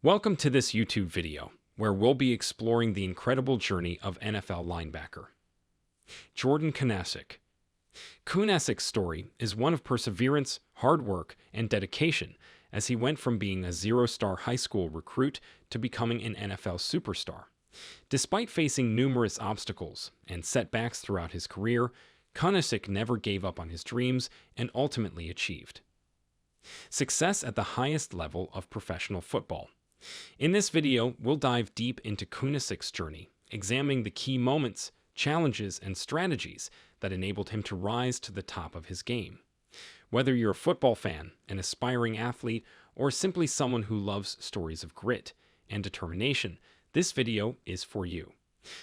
Welcome to this YouTube video, where we'll be exploring the incredible journey of NFL linebacker Jordan Kunaszyk. Kunaszyk's story is one of perseverance, hard work, and dedication as he went from being a zero-star high school recruit to becoming an NFL superstar. Despite facing numerous obstacles and setbacks throughout his career, Kunaszyk never gave up on his dreams and ultimately achieved success at the highest level of professional football. In this video, we'll dive deep into Kunaszyk's journey, examining the key moments, challenges, and strategies that enabled him to rise to the top of his game. Whether you're a football fan, an aspiring athlete, or simply someone who loves stories of grit and determination, this video is for you.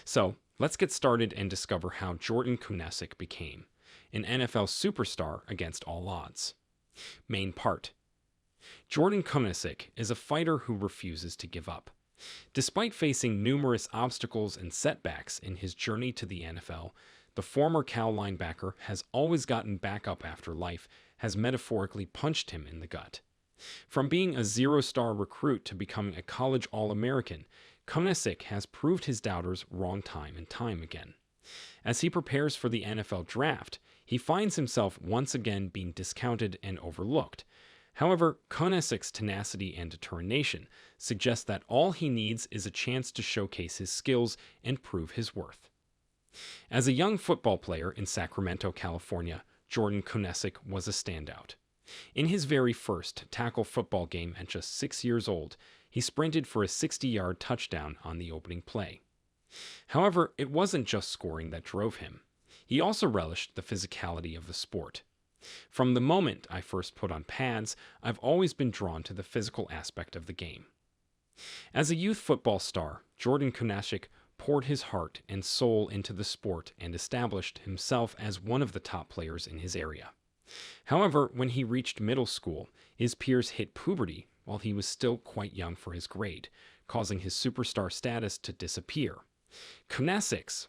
So, let's get started and discover how Jordan Kunaszyk became an NFL superstar against all odds. Main part. Jordan Kunaszyk is a fighter who refuses to give up. Despite facing numerous obstacles and setbacks in his journey to the NFL, the former Cal linebacker has always gotten back up after life has metaphorically punched him in the gut. From being a zero-star recruit to becoming a college All-American, Kunaszyk has proved his doubters wrong time and time again. As he prepares for the NFL draft, he finds himself once again being discounted and overlooked. However, Kunaszyk's tenacity and determination suggest that all he needs is a chance to showcase his skills and prove his worth. As a young football player in Sacramento, California, Jordan Kunaszyk was a standout. In his very first tackle football game at just 6 years old, he sprinted for a 60-yard touchdown on the opening play. However, it wasn't just scoring that drove him. He also relished the physicality of the sport. From the moment I first put on pads, I've always been drawn to the physical aspect of the game. As a youth football star, Jordan Kunaszyk poured his heart and soul into the sport and established himself as one of the top players in his area. However, when he reached middle school, his peers hit puberty while he was still quite young for his grade, causing his superstar status to disappear. Kunaszyk's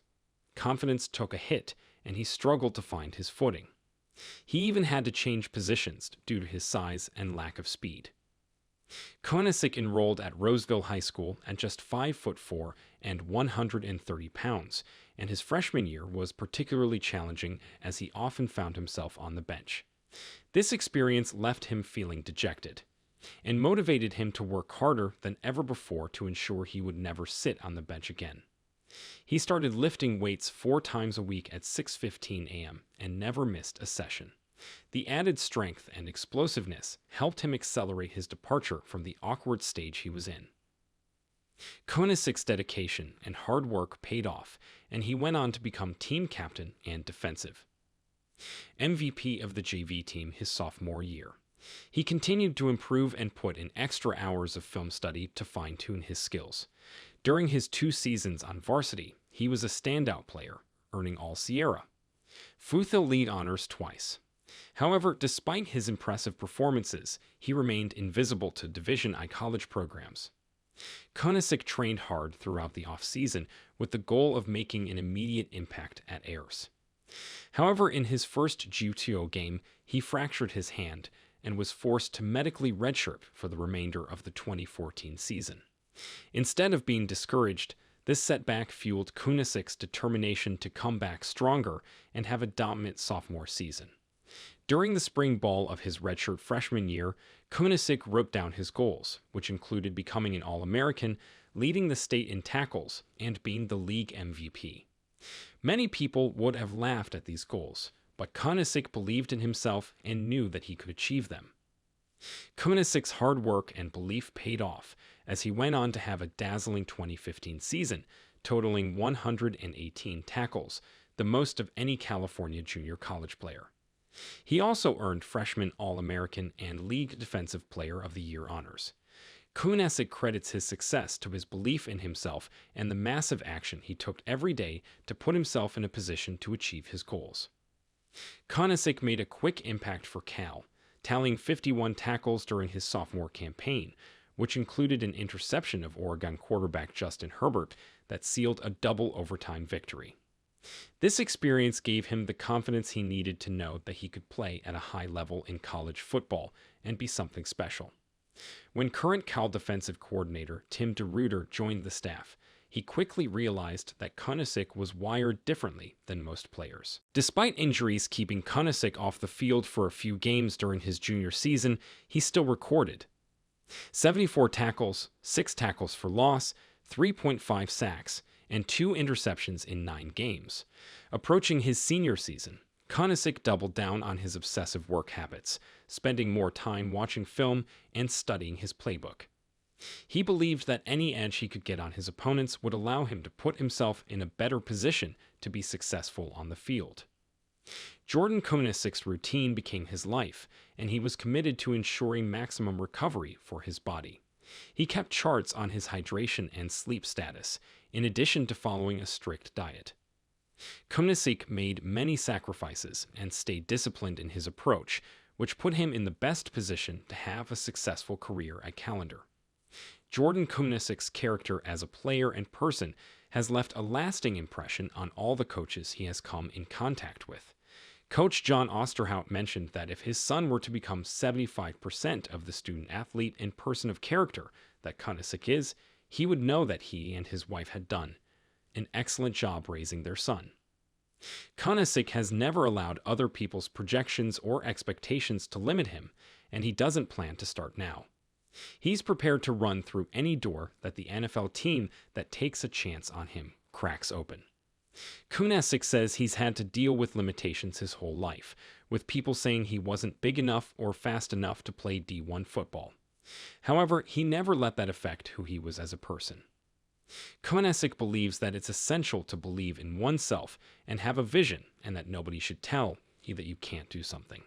confidence took a hit, and he struggled to find his footing. He even had to change positions due to his size and lack of speed. Kunaszyk enrolled at Roseville High School at just 5'4" and 130 pounds, and his freshman year was particularly challenging as he often found himself on the bench. This experience left him feeling dejected and motivated him to work harder than ever before to ensure he would never sit on the bench again. He started lifting weights 4 times a week at 6:15 a.m. and never missed a session. The added strength and explosiveness helped him accelerate his departure from the awkward stage he was in. Kunaszyk's dedication and hard work paid off, and he went on to become team captain and defensive MVP of the JV team his sophomore year. He continued to improve and put in extra hours of film study to fine-tune his skills. During his 2 seasons on varsity, he was a standout player, earning All-Sierra Foothill League honors twice. However, despite his impressive performances, he remained invisible to Division I college programs. Kunaszyk trained hard throughout the off-season with the goal of making an immediate impact at Ayers. However, in his first GTO game, he fractured his hand and was forced to medically redshirt for the remainder of the 2014 season. Instead of being discouraged, this setback fueled Kunaszyk's determination to come back stronger and have a dominant sophomore season. During the spring ball of his redshirt freshman year, Kunaszyk wrote down his goals, which included becoming an All-American, leading the state in tackles, and being the league MVP. Many people would have laughed at these goals, but Kunaszyk believed in himself and knew that he could achieve them. Kunaszyk's hard work and belief paid off as he went on to have a dazzling 2015 season, totaling 118 tackles, the most of any California junior college player. He also earned Freshman All-American and League Defensive Player of the Year honors. Kunaszyk credits his success to his belief in himself and the massive action he took every day to put himself in a position to achieve his goals. Kunaszyk made a quick impact for Cal, tallying 51 tackles during his sophomore campaign, which included an interception of Oregon quarterback Justin Herbert that sealed a double overtime victory. This experience gave him the confidence he needed to know that he could play at a high level in college football and be something special. When current Cal defensive coordinator Tim DeRuyter joined the staff, he quickly realized that Kunasik was wired differently than most players. Despite injuries keeping Kunasik off the field for a few games during his junior season, he still recorded 74 tackles, 6 tackles for loss, 3.5 sacks, and 2 interceptions in 9 games. Approaching his senior season, Kunasik doubled down on his obsessive work habits, spending more time watching film and studying his playbook. He believed that any edge he could get on his opponents would allow him to put himself in a better position to be successful on the field. Jordan Kunasik's routine became his life, and he was committed to ensuring maximum recovery for his body. He kept charts on his hydration and sleep status, in addition to following a strict diet. Kunasik made many sacrifices and stayed disciplined in his approach, which put him in the best position to have a successful career at Callender. Jordan Kunasik's character as a player and person has left a lasting impression on all the coaches he has come in contact with. Coach John Osterhout mentioned that if his son were to become 75% of the student-athlete and person of character that Kunasik is, he would know that he and his wife had done an excellent job raising their son. Kunasik has never allowed other people's projections or expectations to limit him, and he doesn't plan to start now. He's prepared to run through any door that the NFL team that takes a chance on him cracks open. Kunasik says he's had to deal with limitations his whole life, with people saying he wasn't big enough or fast enough to play D1 football. However, he never let that affect who he was as a person. Kunasik believes that it's essential to believe in oneself and have a vision, and that nobody should tell you that you can't do something.